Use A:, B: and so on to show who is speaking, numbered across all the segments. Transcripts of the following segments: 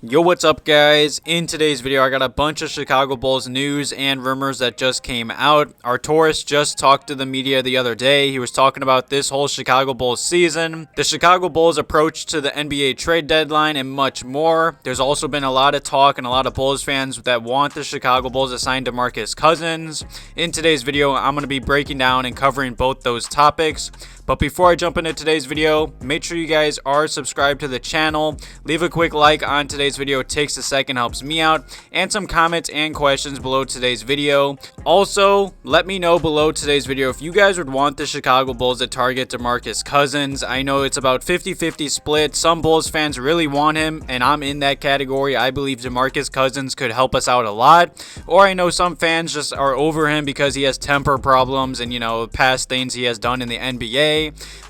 A: Yo, what's up guys? In today's video I got a bunch of Chicago Bulls news and rumors that just came out. Arturas just talked to the media the other day. He was talking about this whole Chicago Bulls season, the Chicago Bulls approach to the NBA trade deadline, and much more. There's also been a lot of talk and a lot of Bulls fans that want the Chicago Bulls to sign DeMarcus Cousins. In today's video I'm going to be breaking down and covering both those topics. But before I jump into today's video, make sure you guys are subscribed to the channel. Leave a quick like on today's video. It takes a second, helps me out. And some comments and questions below today's video. Also, let me know below today's video if you guys would want the Chicago Bulls to target DeMarcus Cousins. I know it's about 50-50 split. Some Bulls fans really want him, and I'm in that category. I believe DeMarcus Cousins could help us out a lot. Or I know some fans just are over him because he has temper problems and, past things he has done in the NBA.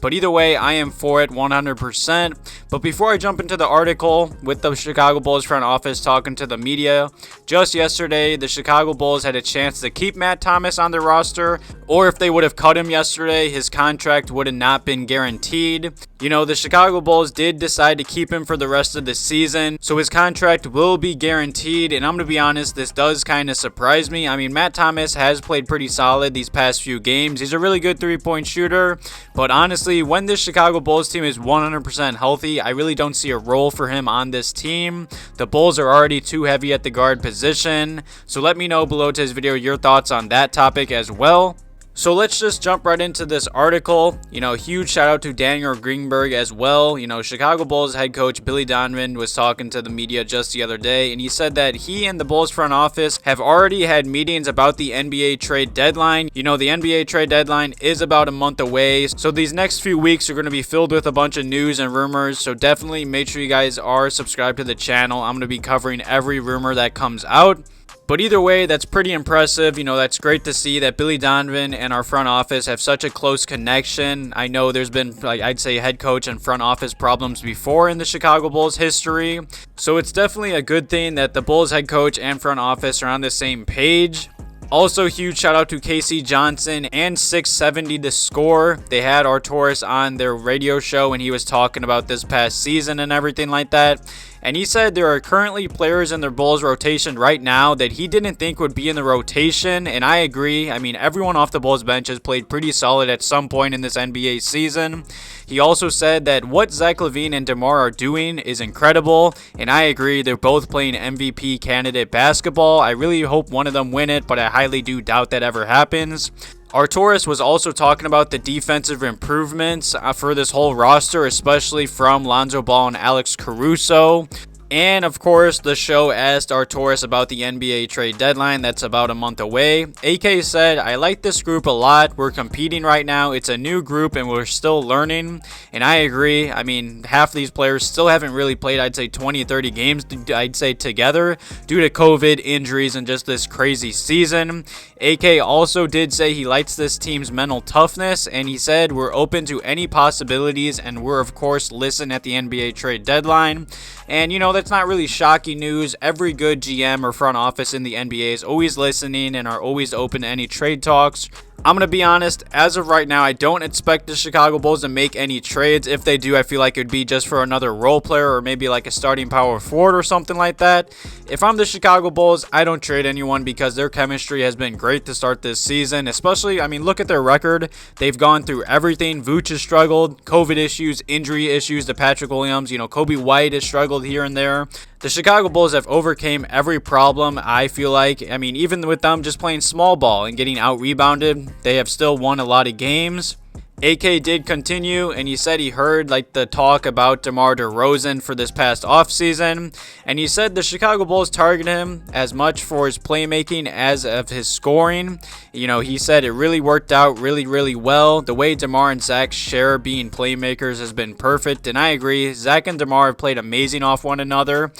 A: But either way, I am for it 100%. But before I jump into the article with the Chicago Bulls front office talking to the media, just yesterday the Chicago Bulls had a chance to keep Matt Thomas on their roster, or if they would have cut him yesterday, his contract would have not been guaranteed. The Chicago Bulls did decide to keep him for the rest of the season, so his contract will be guaranteed, and I'm going to be honest, this does kind of surprise me. I mean, Matt Thomas has played pretty solid these past few games. He's a really good three-point shooter, but honestly, when this Chicago Bulls team is 100% healthy, I really don't see a role for him on this team. The Bulls are already too heavy at the guard position, so let me know below today's video your thoughts on that topic as well. So let's just jump right into this article. Huge shout out to Daniel Greenberg as well. Chicago Bulls head coach Billy Donovan was talking to the media just the other day, and he said that he and the Bulls front office have already had meetings about the NBA trade deadline. The NBA trade deadline is about a month away, so these next few weeks are going to be filled with a bunch of news and rumors, so definitely make sure you guys are subscribed to the channel. I'm going to be covering every rumor that comes out. But either way, that's pretty impressive. That's great to see that Billy Donovan and our front office have such a close connection. I know there's been, I'd say, head coach and front office problems before in the Chicago Bulls history. So it's definitely a good thing that the Bulls head coach and front office are on the same page. Also, huge shout out to Casey Johnson and 670 The Score. They had Arturas on their radio show and he was talking about this past season and everything like that. And he said there are currently players in their Bulls rotation right now that he didn't think would be in the rotation. And I agree. I mean, everyone off the Bulls bench has played pretty solid at some point in this NBA season. He also said that what Zach LaVine and Demar are doing is incredible. And I agree. They're both playing MVP candidate basketball. I really hope one of them win it, but I highly do doubt that ever happens. Arturas was also talking about the defensive improvements for this whole roster, especially from Lonzo Ball and Alex Caruso. And of course, the show asked Arturas about the NBA trade deadline that's about a month away. AK said, "I like this group a lot. We're competing right now. It's a new group and we're still learning." And I agree. I mean, half these players still haven't really played, I'd say 20 or 30 games, I'd say together, due to COVID, injuries, and just this crazy season. AK also did say he likes this team's mental toughness, and he said, "We're open to any possibilities and we're of course listen at the NBA trade deadline." And that's not really shocking news. Every good GM or front office in the NBA is always listening and are always open to any trade talks. I'm going to be honest, as of right now, I don't expect the Chicago Bulls to make any trades. If they do, I feel like it would be just for another role player or maybe like a starting power forward or something like that. If I'm the Chicago Bulls, I don't trade anyone because their chemistry has been great to start this season. Especially, look at their record. They've gone through everything. Vooch has struggled, COVID issues, injury issues to Patrick Williams. Coby White has struggled here and there. The Chicago Bulls have overcame every problem, I feel like. Even with them just playing small ball and getting out-rebounded, they have still won a lot of games. AK did continue, and he said he heard the talk about DeRozan for this past offseason, and he said the Chicago Bulls target him as much for his playmaking as of his scoring. He said it really worked out really well. The way Demar and Zach share being playmakers has been perfect, and I agree. Zach and Demar have played amazing off one another.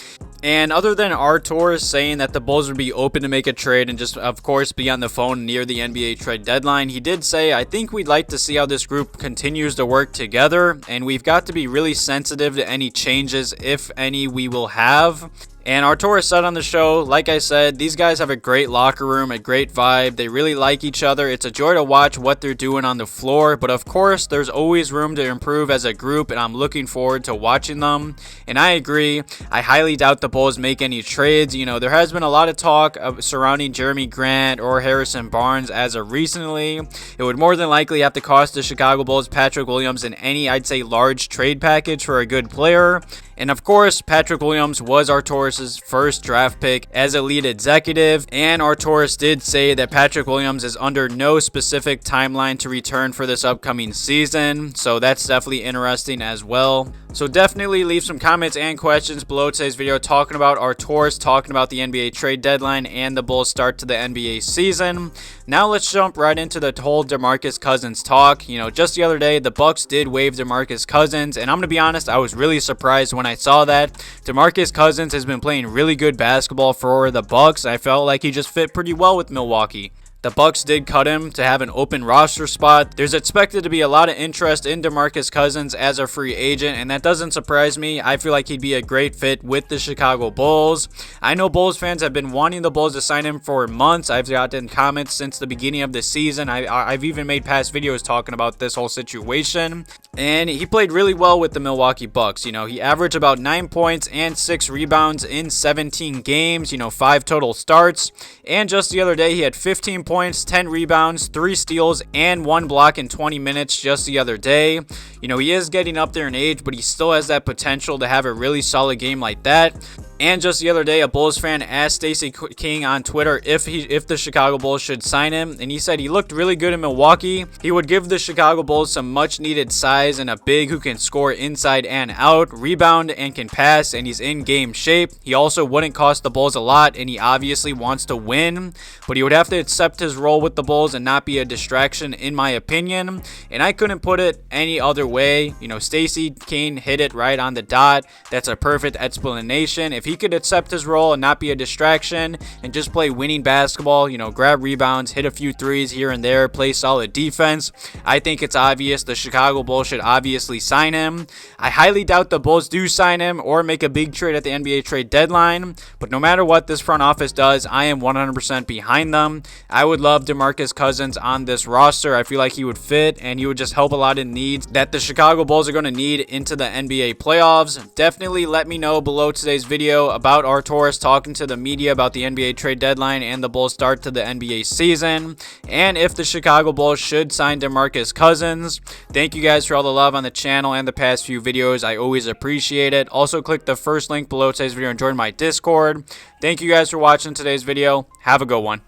A: And other than Arturas saying that the Bulls would be open to make a trade and just, of course, be on the phone near the NBA trade deadline, he did say, "I think we'd like to see how this group continues to work together, and we've got to be really sensitive to any changes, if any, we will have." And Arturas said on the show, like I said, these guys have a great locker room, a great vibe. They really like each other. It's a joy to watch what they're doing on the floor. But of course, there's always room to improve as a group, and I'm looking forward to watching them. And I agree. I highly doubt the Bulls make any trades. You know, there has been a lot of talk surrounding Jeremy Grant or Harrison Barnes as of recently. It would more than likely have to cost the Chicago Bulls Patrick Williams in any, I'd say, large trade package for a good player. And of course, Patrick Williams was Arturas' first draft pick as a lead executive, and Arturas did say that Patrick Williams is under no specific timeline to return for this upcoming season, so that's definitely interesting as well. So definitely leave some comments and questions below today's video talking about Arturas, talking about the NBA trade deadline and the Bulls' start to the NBA season. Now let's jump right into the whole DeMarcus Cousins talk. You know, just the other day, the Bucks did waive DeMarcus Cousins, and I'm going to be honest, I was really surprised when I saw that. DeMarcus Cousins has been playing really good basketball for the Bucks. I felt like he just fit pretty well with Milwaukee. The Bucks did cut him to have an open roster spot. There's expected to be a lot of interest in DeMarcus Cousins as a free agent, and that doesn't surprise me. I feel like he'd be a great fit with the Chicago Bulls. I know Bulls fans have been wanting the Bulls to sign him for months. I've gotten comments since the beginning of the season. I've even made past videos talking about this whole situation, and he played really well with the Milwaukee Bucks. You know, he averaged about 9 points and 6 rebounds in 17 games, 5 total starts, and just the other day he had 15 points, 10 rebounds, 3 steals, and 1 block in 20 minutes just the other day. You know, he is getting up there in age, but he still has that potential to have a really solid game like that. And just the other day, a Bulls fan asked Stacey King on Twitter if the Chicago Bulls should sign him, and he said he looked really good in Milwaukee. He would give the Chicago Bulls some much-needed size and a big who can score inside and out, rebound, and can pass, and he's in game shape. He also wouldn't cost the Bulls a lot, and he obviously wants to win, but he would have to accept his role with the Bulls and not be a distraction, in my opinion. And I couldn't put it any other way. You know, Stacey King hit it right on the dot. That's a perfect explanation. If he could accept his role and not be a distraction and just play winning basketball, grab rebounds, hit a few threes here and there, play solid defense, I think it's obvious the Chicago Bulls should obviously sign him. I highly doubt the Bulls do sign him or make a big trade at the NBA trade deadline, but no matter what this front office does, I am 100% behind them. I would love DeMarcus Cousins on this roster. I feel like he would fit and he would just help a lot of needs that the Chicago Bulls are going to need into the NBA playoffs. Definitely let me know below today's video about Arturas talking to the media about the NBA trade deadline and the Bulls start to the NBA season, and if the Chicago Bulls should sign DeMarcus Cousins. Thank you guys for all the love on the channel and the past few videos. I always appreciate it. Also click the first link below today's video and join my Discord. Thank you guys for watching today's video. Have a good one.